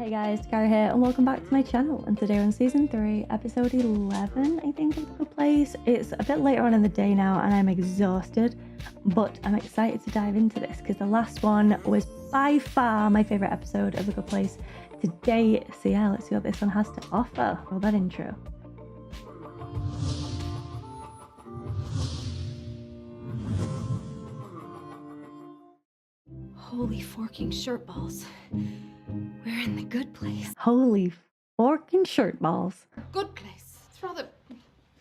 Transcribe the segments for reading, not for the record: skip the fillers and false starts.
Hey guys, Dakara here and welcome back to my channel, and today we're on season 3 episode 11 I think of The Good Place. It's a bit later on in the day now and I'm exhausted, but I'm excited to dive into this because the last one was by far my favourite episode of The Good Place to date. So yeah, let's see what this one has to offer. Roll that intro. Holy forking shirt balls. We're in the good place. Holy forking shirt balls. Good place. It's rather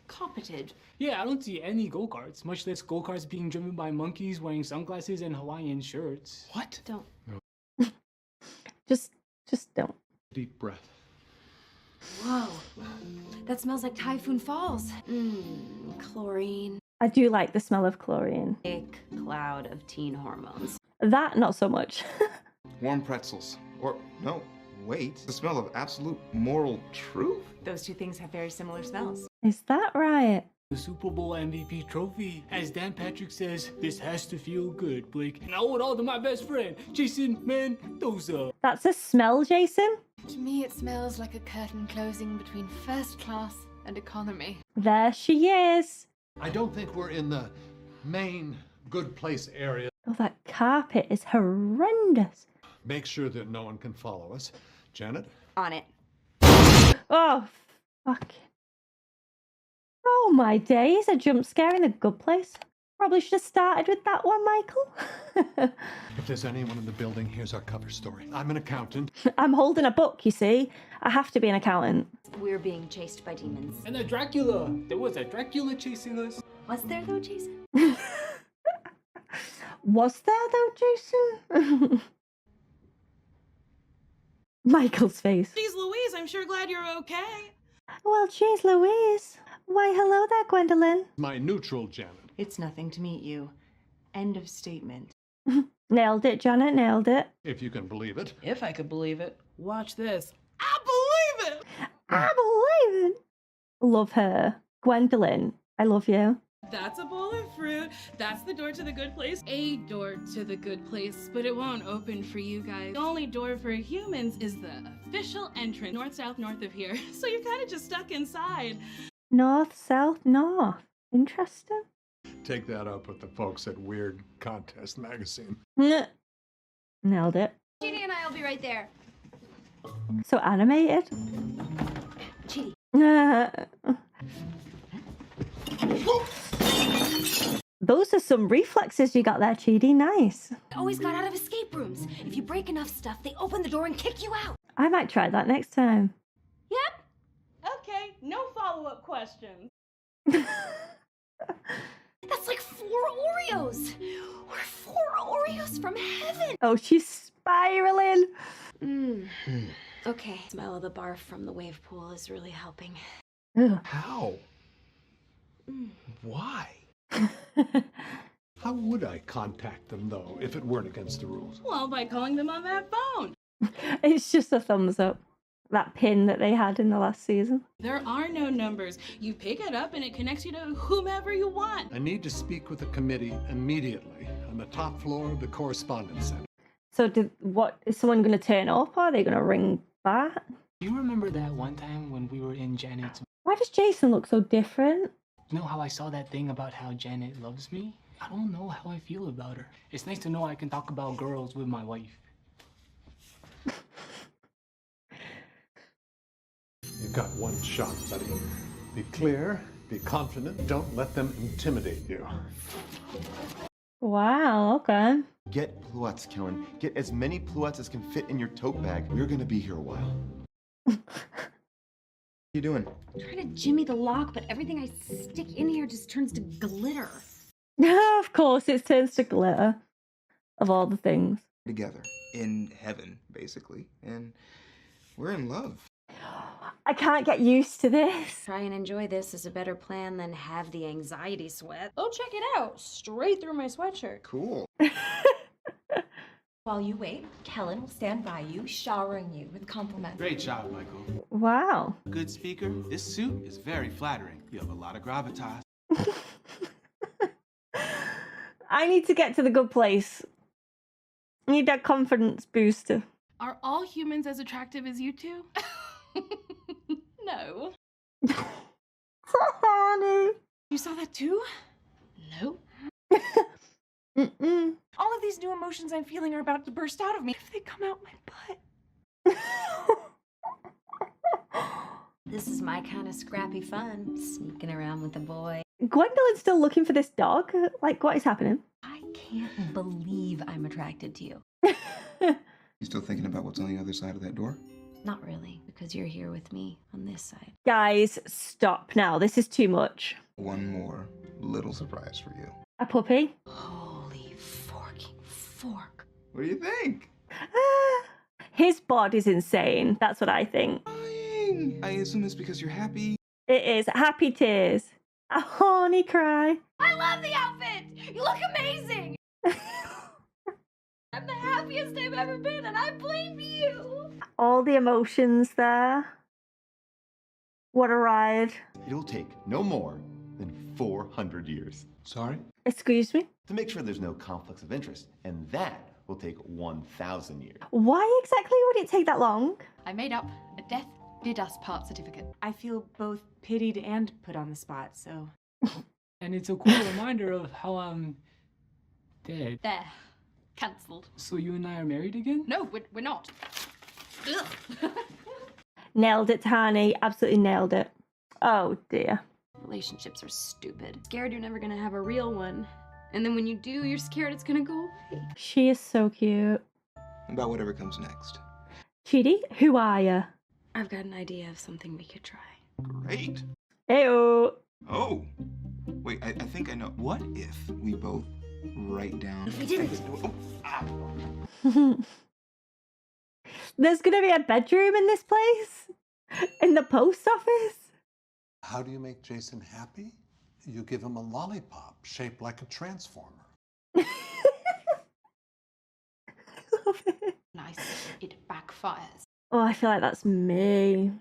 carpeted. Yeah, I don't see any go-karts, much less go-karts being driven by monkeys wearing sunglasses and Hawaiian shirts. What? Don't. Just don't. Deep breath. Whoa. That smells like Typhoon Falls. Chlorine. I do like the smell of chlorine. Big cloud of teen hormones. That, not so much. Warm pretzels. Or, no, wait. The smell of absolute moral truth? Those two things have very similar smells. Is that right? The Super Bowl MVP trophy. As Dan Patrick says, this has to feel good, Blake. And I owe it all to my best friend, Jason Mendoza. That's a smell, Jason? To me, it smells like a curtain closing between first class and economy. There she is. I don't think we're in the main good place area. Oh, that carpet is horrendous. Make sure that no one can follow us. Janet? On it. Oh, fuck. Oh my days, a jump scare in The Good Place. Probably should have started with that one, Michael. If there's anyone in the building, here's our cover story. I'm an accountant. I'm holding a book, you see. I have to be an accountant. We're being chased by demons. And a Dracula. There was a Dracula chasing us. Was there though, Jason? Was there though, Jason? Michael's face. Geez Louise, I'm sure glad you're okay. Well, geez Louise. Why, hello there, Gwendolyn. My neutral Janet. It's nothing to meet you. End of statement. Nailed it, Janet, nailed it. If you can believe it. If I could believe it. Watch this. I believe it! I believe it. Love her. Gwendolyn, I love you. That's a bowl of fruit. That's the door to the good place. A door to the good place, but it won't open for you guys. The only door for humans is the official entrance. North, south, north of here. So you're kind of just stuck inside. North, south, north. Interesting. Take that up with the folks at Weird Contest Magazine. Nailed it. Chidi and I will be right there. So animated. Chidi. Those are some reflexes you got there, Chidi. Nice. Always got out of escape rooms. If you break enough stuff, they open the door and kick you out. I might try that next time. Yep. Okay, no follow-up questions. That's like 4 Oreos. We're 4 Oreos from heaven. Oh, she's spiraling. Okay. Smell of the barf from the wave pool is really helping. Ugh. How? Why? How would I contact them, though, if it weren't against the rules? Well, by calling them on that phone. It's just a thumbs up. That pin that they had in the last season. There are no numbers. You pick it up and it connects you to whomever you want. I need to speak with the committee immediately on the top floor of the correspondence center. So is someone going to turn up, or are they going to ring back? Do you remember that one time when we were in Janet's... Why does Jason look so different? You know how I saw that thing about how Janet loves me? I don't know how I feel about her. It's nice to know I can talk about girls with my wife. You've got one shot, buddy. Be clear, be confident, don't let them intimidate you. Wow, okay. Get pluettes, Kellen. Get as many pluettes as can fit in your tote bag. We're gonna be here a while. What are you doing? I'm trying to jimmy the lock, but everything I stick in here just turns to glitter. Of course, it turns to glitter. Of all the things. Together. In heaven, basically. And we're in love. I can't get used to this. Try and enjoy this is a better plan than have the anxiety sweat. Oh, check it out. Straight through my sweatshirt. Cool. While you wait, Kellen will stand by you, showering you with compliments. Great job, Michael. Wow. Good speaker. This suit is very flattering. You have a lot of gravitas. I need to get to The Good Place. I need that confidence booster. Are all humans as attractive as you two? No. Honey. You saw that too? No. Mm-mm. All of these new emotions I'm feeling are about to burst out of me if they come out my butt. This is my kind of scrappy fun, sneaking around with a boy. Gwendolyn's still looking for this dog. Like, what is happening? I can't believe I'm attracted to you. You still thinking about what's on the other side of that door? Not really, because you're here with me on this side. Guys, stop now. This is too much. One more little surprise for you. A puppy? Holy forking fork. What do you think? His bod is insane. That's what I think. Crying. I assume it's because you're happy. It is happy tears. A horny cry. I love the outfit! You look amazing! I'm the happiest I've ever been, and I blame you! All the emotions there. What a ride. It'll take no more than 400 years. Sorry? Excuse me? To make sure there's no conflicts of interest, and that will take 1,000 years. Why exactly would it take that long? I made up a death did us part certificate. I feel both pitied and put on the spot, so... And it's a cool reminder of how I'm dead. There. Cancelled. So you and I are married again? No, we're not. Nailed it, Tani. Absolutely nailed it. Oh, dear. Relationships are stupid. Scared you're never gonna have a real one. And then when you do, you're scared it's gonna go away. She is so cute. About whatever comes next. Chidi, who are you? I've got an idea of something we could try. Great. Ew. Oh. Wait, I think I know. What if we both write down... If we didn't... Oh, ah. There's gonna be a bedroom in this place? In the post office? How do you make Jason happy? You give him a lollipop shaped like a transformer. Love it. Nice. It backfires. Oh, I feel like that's me.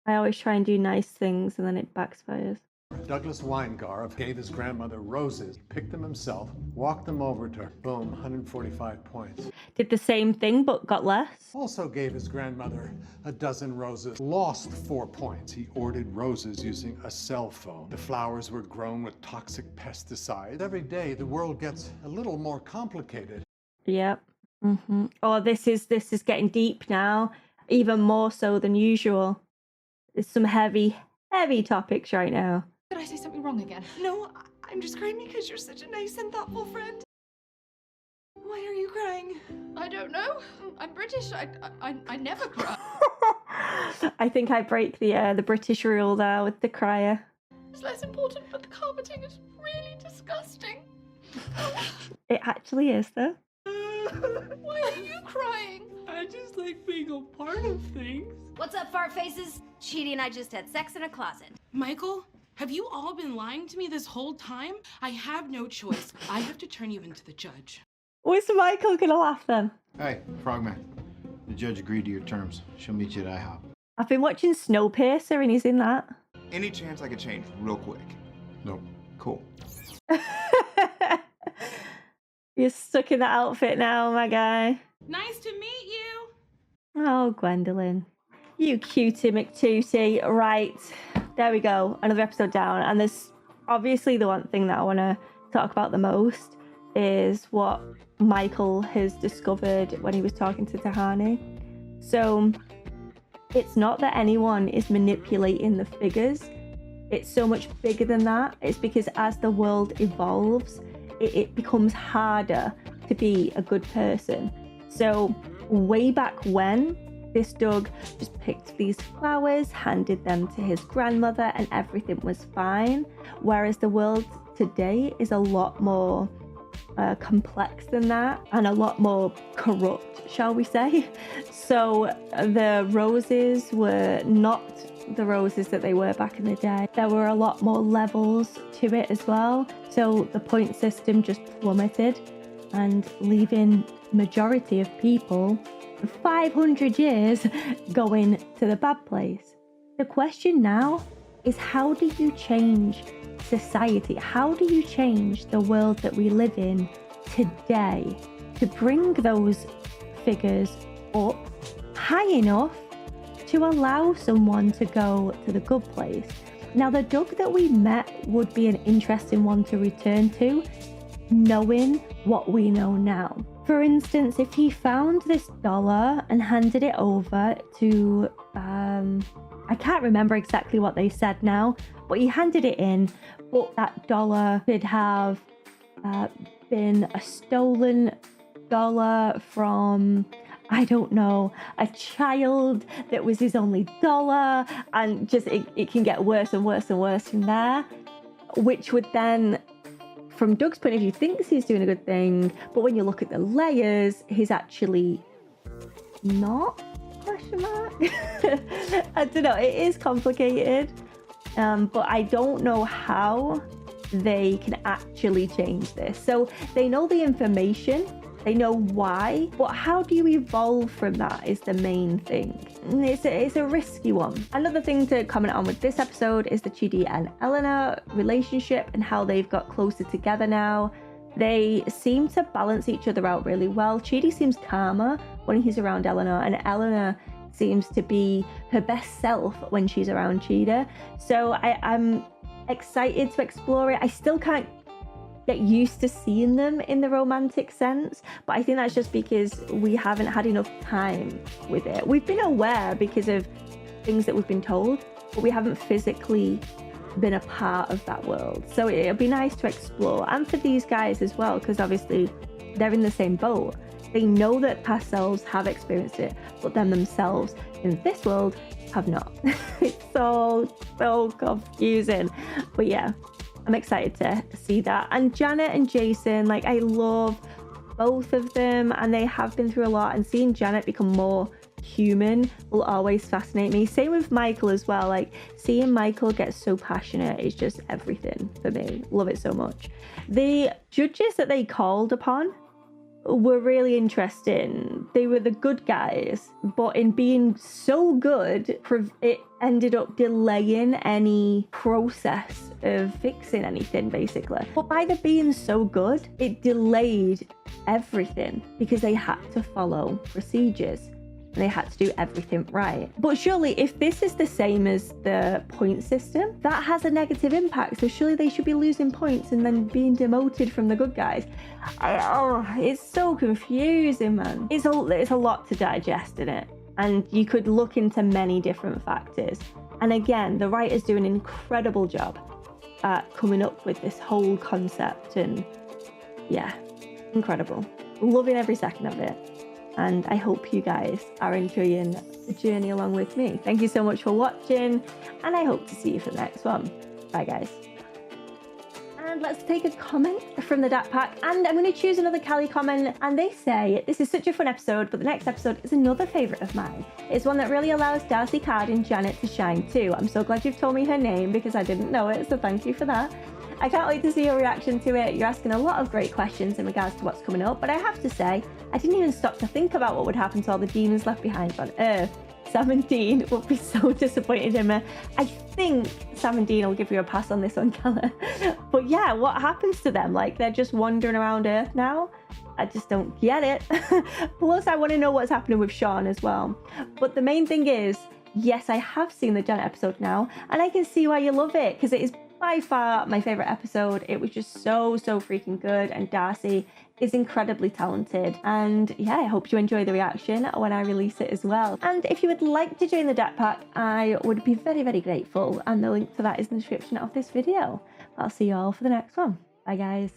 I always try and do nice things and then it backfires. Douglas Weingart gave his grandmother roses, picked them himself, walked them over to her. Boom, 145 points. Did the same thing but got less. Also gave his grandmother a dozen roses, lost 4 points. He ordered roses using a cell phone. The flowers were grown with toxic pesticides. Every day the world gets a little more complicated. Yep. Oh, this is getting deep now. Even more so than usual. There's some heavy topics right now. Did I say something wrong again? No, I'm just crying because you're such a nice and thoughtful friend. Why are you crying? I don't know. I'm British. I never cry. I think I break the British rule there with the crier. It's less important, but the carpeting is really disgusting. It actually is though. Why are you crying? I just like being a part of things. What's up, fart faces? Chidi and I just had sex in a closet. Michael, have you all been lying to me this whole time? I have no choice. I have to turn you into the judge. Was Michael gonna laugh then? Hey, Frogman. The judge agreed to your terms. She'll meet you at IHOP. I've been watching Snowpiercer and he's in that. Any chance I could change real quick? Nope. Cool. You're stuck in that outfit now, my guy. Nice to meet you. Oh, Gwendolyn. You cutie McTootie. Right, there we go. Another episode down. And there's obviously the one thing that I want to talk about the most is what Michael has discovered when he was talking to Tahani. So it's not that anyone is manipulating the figures. It's so much bigger than that. It's because as the world evolves, it becomes harder to be a good person. So way back when, this dog just picked these flowers, handed them to his grandmother, and everything was fine. Whereas the world today is a lot more complex than that and a lot more corrupt, shall we say. So the roses were not the roses that they were back in the day. There were a lot more levels to it as well. So the point system just plummeted and leaving majority of people 500 years going to the bad place. The question now is, how do you change society? How do you change the world that we live in today to bring those figures up high enough to allow someone to go to the good place. Now, the Doug that we met would be an interesting one to return to, knowing what we know now. For instance, if he found this dollar and handed it over to, I can't remember exactly what they said now, but he handed it in, but that dollar could have been a stolen dollar from, I don't know, a child that was his only dollar, and just it can get worse and worse and worse from there, which would then, from Doug's point of view, thinks he's doing a good thing, but when you look at the layers, he's actually not, question mark. I don't know, it is complicated, but I don't know how they can actually change this. So they know the information, they know why, but how do you evolve from that is the main thing. It's a risky one. Another thing to comment on with this episode is the Chidi and Eleanor relationship and how they've got closer together now. They seem to balance each other out really well. Chidi seems calmer when he's around Eleanor, and Eleanor seems to be her best self when she's around Chidi. So I'm excited to explore it. I still can't get used to seeing them in the romantic sense, but I think that's just because we haven't had enough time with it. We've been aware because of things that we've been told, but we haven't physically been a part of that world. So it'll be nice to explore, and for these guys as well, because obviously they're in the same boat. They know that past selves have experienced it, but them themselves in this world have not. It's so confusing, but yeah, I'm excited to see that. And Janet and Jason, like, I love both of them, and they have been through a lot, and seeing Janet become more human will always fascinate me. Same with Michael as well. Like, seeing Michael get so passionate is just everything for me. Love it so much. The judges that they called upon were really interesting. They were the good guys, but in being so good, it ended up delaying any process of fixing anything, basically. But by the being so good, it delayed everything because they had to follow procedures. They had to do everything right. But surely if this is the same as the point system, that has a negative impact. So surely they should be losing points and then being demoted from the good guys. It's so confusing, man. It's a lot to digest in it. And you could look into many different factors. And again, the writers do an incredible job at coming up with this whole concept. And yeah, incredible. Loving every second of it. And I hope you guys are enjoying the journey along with me. Thank you so much for watching, and I hope to see you for the next one. Bye, guys. And let's take a comment from the DAT pack, and I'm going to choose another Callie comment, and they say, this is such a fun episode, but the next episode is another favourite of mine. It's one that really allows Darcy, Card and Janet to shine too. I'm so glad you've told me her name because I didn't know it, so thank you for that. I can't wait to see your reaction to it. You're asking a lot of great questions in regards to what's coming up, but I have to say, I didn't even stop to think about what would happen to all the demons left behind on Earth. Sam and Dean would be so disappointed in me. I think Sam and Dean will give you a pass on this one, Calla. But yeah, what happens to them? Like, they're just wandering around Earth now? I just don't get it. Plus, I want to know what's happening with Sharon as well. But the main thing is, yes, I have seen the Janet episode now, and I can see why you love it, because it is by far my favorite episode. It was just so freaking good, and Darcy is incredibly talented. And yeah, I hope you enjoy the reaction when I release it as well. And if you would like to join the DAT pack, I would be very grateful, and the link to that is in the description of this video. I'll see you all for the next one. Bye, guys.